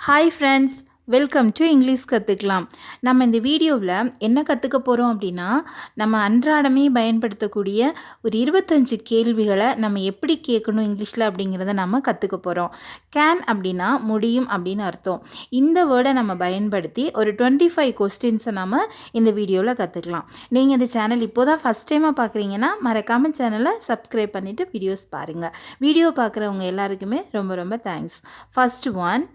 Hi friends, welcome to English கற்றுக்கலாம். நம்ம இந்த வீடியோவில் என்ன கற்றுக்க போகிறோம் அப்படின்னா, நம்ம அன்றாடமே பயன்படுத்தக்கூடிய ஒரு 25 கேள்விகளை நம்ம எப்படி கேட்கணும் இங்கிலீஷில் அப்படிங்கிறத நம்ம கற்றுக்க போகிறோம். கேன் அப்படின்னா முடியும் அப்படின்னு அர்த்தம். இந்த வேர்டை நம்ம பயன்படுத்தி ஒரு 25 கொஸ்டின்ஸை நம்ம இந்த வீடியோவில் கற்றுக்கலாம். நீங்கள் இந்த சேனல் இப்போ தான் ஃபஸ்ட் டைமாக பார்க்குறீங்கன்னா மறக்காமல் சேனலை சப்ஸ்கிரைப் பண்ணிவிட்டு வீடியோஸ் பாருங்கள். வீடியோ பார்க்குறவங்க எல்லாருக்குமே ரொம்ப ரொம்ப தேங்க்ஸ். ஃபர்ஸ்ட் ஒன்,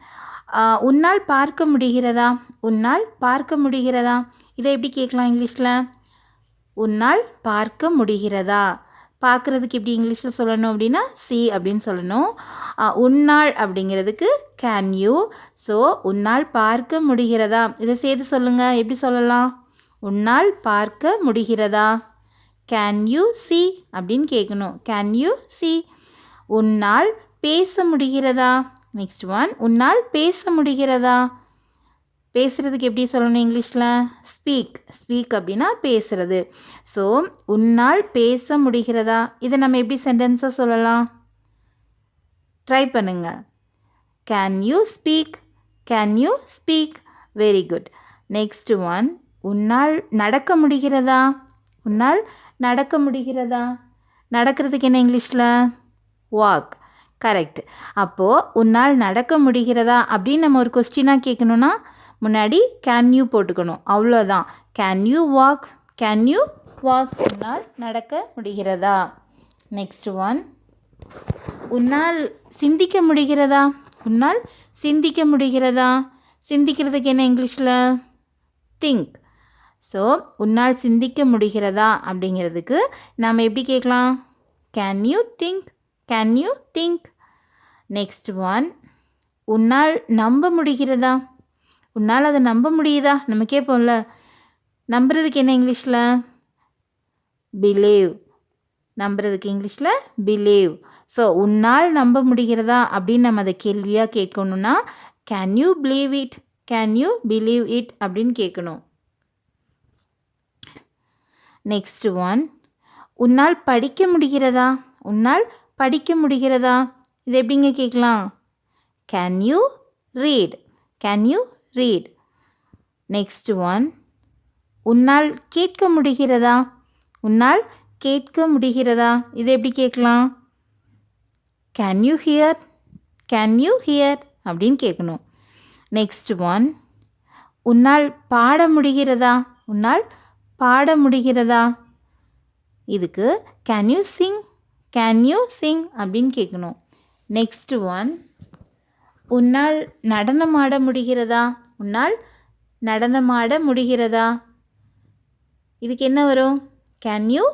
உன்னால் பார்க்க முடிகிறதா? உன்னால் பார்க்க முடிகிறதா? இதை எப்படி கேட்கலாம் இங்கிலீஷில்? உன்னால் பார்க்க முடிகிறதா? பார்க்குறதுக்கு எப்படி இங்கிலீஷில் சொல்லணும் அப்படின்னா சி அப்படின்னு சொல்லணும். உன்னால் அப்படிங்கிறதுக்கு கேன் யூ. ஸோ உன்னால் பார்க்க முடிகிறதா இதை சேர்த்து சொல்லுங்கள். எப்படி சொல்லலாம்? உன்னால் பார்க்க முடிகிறதா? கேன் யூ சி அப்படின்னு கேட்கணும். Can you see. உன்னால் பேச முடிகிறதா? நெக்ஸ்ட் ஒன், உன்னால் பேச முடிகிறதா? பேசுகிறதுக்கு எப்படி சொல்லணும் இங்கிலீஷில்? ஸ்பீக். ஸ்பீக் அப்படின்னா பேசுகிறது. ஸோ உன்னால் பேச முடிகிறதா இதை நம்ம எப்படி சென்டென்ஸாக சொல்லலாம்? ட்ரை பண்ணுங்கள். Can you speak? Can you speak? Very good. Next one, உன்னால் நடக்க முடிகிறதா? உன்னால் நடக்க முடிகிறதா? நடக்கிறதுக்கு என்ன இங்கிலீஷில்? வாக். கரெக்ட். அப்போது உன்னால் நடக்க முடிகிறதா அப்படின்னு நம்ம ஒரு கொஸ்டினாக கேட்கணுன்னா முன்னாடி கேன் யூ போட்டுக்கணும். அவ்வளோதான். Can you walk? Can you walk? உன்னால் நடக்க முடிகிறதா? நெக்ஸ்ட் ஒன், உன்னால் சிந்திக்க முடிகிறதா? உன்னால் சிந்திக்க முடிகிறதா? சிந்திக்கிறதுக்கு என்ன இங்கிலீஷில்? திங்க். ஸோ உன்னால் சிந்திக்க முடிகிறதா அப்படிங்கிறதுக்கு நாம் எப்படி கேட்கலாம்? Can you think? Can you think? Next one, உன்னால் நம்ப முடிகிறதா? உன்னால் அதை நம்ப முடியுதா? நம்ம கேட்போம்ல. நம்புறதுக்கு என்ன இங்கிலீஷில்? பிலீவ். நம்புறதுக்கு இங்கிலீஷில் பிலீவ். ஸோ உன்னால் நம்ப முடிகிறதா அப்படின்னு நம்ம அதை கேள்வியாக கேட்கணுன்னா can you believe it? Can you believe it அப்படின்னு கேட்கணும். நெக்ஸ்ட் ஒன், உன்னால் படிக்க முடிகிறதா? உன்னால் படிக்க முடிகிறதா? இது எப்படிங்க கேட்கலாம்? Can you read? Can you read? Next one, உன்னால் கேட்க முடிகிறதா? உன்னால் கேட்க முடிகிறதா? இது எப்படி கேட்கலாம்? Can you here? Can you here அப்படின்னு கேட்கணும். நெக்ஸ்ட் ஒன், உன்னால் பாட முடிகிறதா? உன்னால் பாட முடிகிறதா? இதுக்கு can you sing? Can you sing அப்படின்னு கேட்கணும். நெக்ஸ்ட் ஒன், உன்னால் நடனமாட முடிகிறதா? உன்னால் நடனமாட முடிகிறதா? இதுக்கு என்ன வரும்? Can you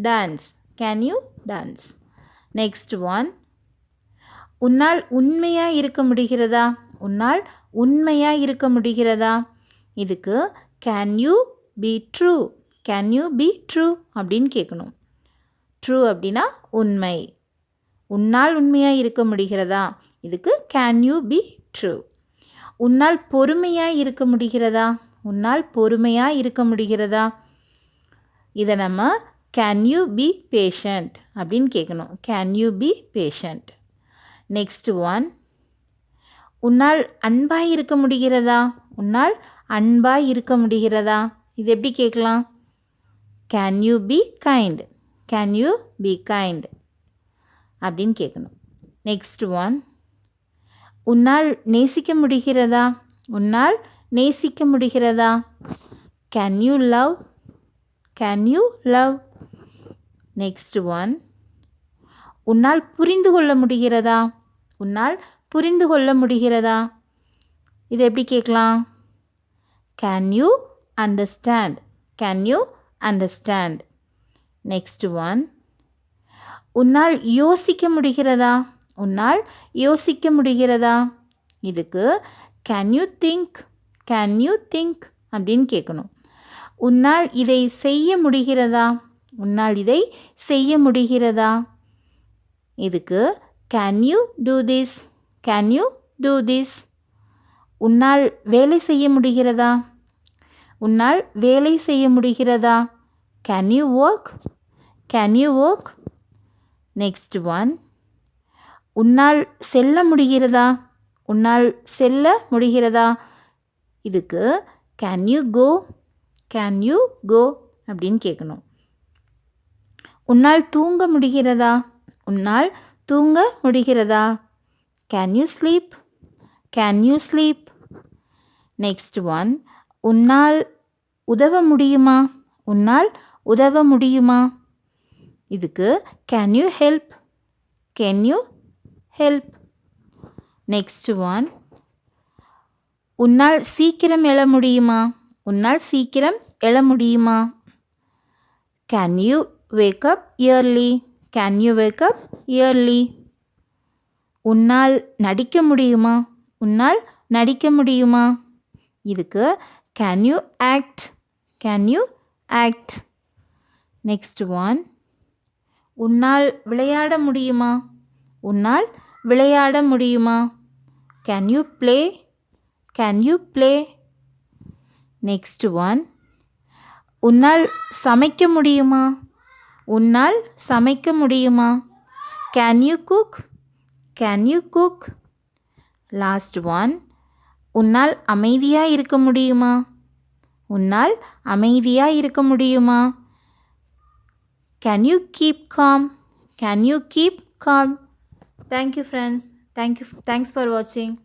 dance? Can you dance? Next one, உன்னால் உண்மையாக இருக்க முடிகிறதா? உன்னால் உண்மையாக இருக்க முடிகிறதா? இதுக்கு can you be true? Can you be true அப்படின்னு கேட்கணும். ட்ரூ அப்படின்னா உண்மை. உன்னால் உண்மையாக இருக்க முடிகிறதா? இதுக்கு கேன் யூ பி ட்ரூ. உன்னால் பொறுமையாக இருக்க முடிகிறதா? உன்னால் பொறுமையாக இருக்க முடிகிறதா? இதை நம்ம கேன் யூ பி பேஷண்ட் அப்படின்னு கேட்கணும். Can you B patient? Next one, உன்னால் அன்பாக இருக்க முடிகிறதா? உன்னால் அன்பாக இருக்க முடிகிறதா? இது எப்படி கேட்கலாம்? Can you be kind? Can you be kind அப்படின்னு கேட்கணும். நெக்ஸ்ட் ஒன், உன்னால் நேசிக்க முடிகிறதா? உன்னால் நேசிக்க முடிகிறதா? Can you love? Can you love? Next one, உன்னால் புரிந்து கொள்ள முடிகிறதா? உன்னால் புரிந்து கொள்ள முடிகிறதா? இது எப்படி கேட்கலாம்? Can you understand? Can you understand? Next one, உன்னால் யோசிக்க முடிகிறதா? உன்னால் யோசிக்க முடிகிறதா? இதுக்கு can you think? Can you think அப்படின்னு கேட்கணும். உன்னால் இதை செய்ய முடிகிறதா? உன்னால் இதை செய்ய முடிகிறதா? இதுக்கு can you do this? Can you do this? உன்னால் வேலை செய்ய முடிகிறதா? உன்னால் வேலை செய்ய முடிகிறதா? Can you work? Can you work? Next one, உன்னால் செல்ல முடிகிறதா? உன்னால் செல்ல முடிகிறதா? இதுக்கு can you go, can you go அப்படின்னு கேட்கணும். உன்னால் தூங்க முடிகிறதா? உன்னால் தூங்க முடிகிறதா? Can you sleep, can you sleep. Next one, உன்னால் உதவ முடியுமா? உன்னால் உதவ முடியுமா? இதுக்கு can you help, can you help. Next one, உன்னால் சீக்கிரம் எழ முடியுமா? உன்னால் சீக்கிரம் எழ முடியுமா? Can you wake up yearly, can you wake up yearly. உன்னால் நடிக்க முடியுமா? உன்னால் நடிக்க முடியுமா? இதுக்கு can you act, can you act. Next one, உன்னால் விளையாட முடியுமா? உன்னால் விளையாட முடியுமா? Can you play, can you play. Next one, உன்னால் சமைக்க முடியுமா? உன்னால் சமைக்க முடியுமா? Can you cook, can you cook. Last one, உன்னால் அமைதியாக இருக்க முடியுமா? உன்னால் அமைதியாக இருக்க முடியுமா? Can you keep com, can you keep com. Thank you friends. Thanks for வாட்சிங்.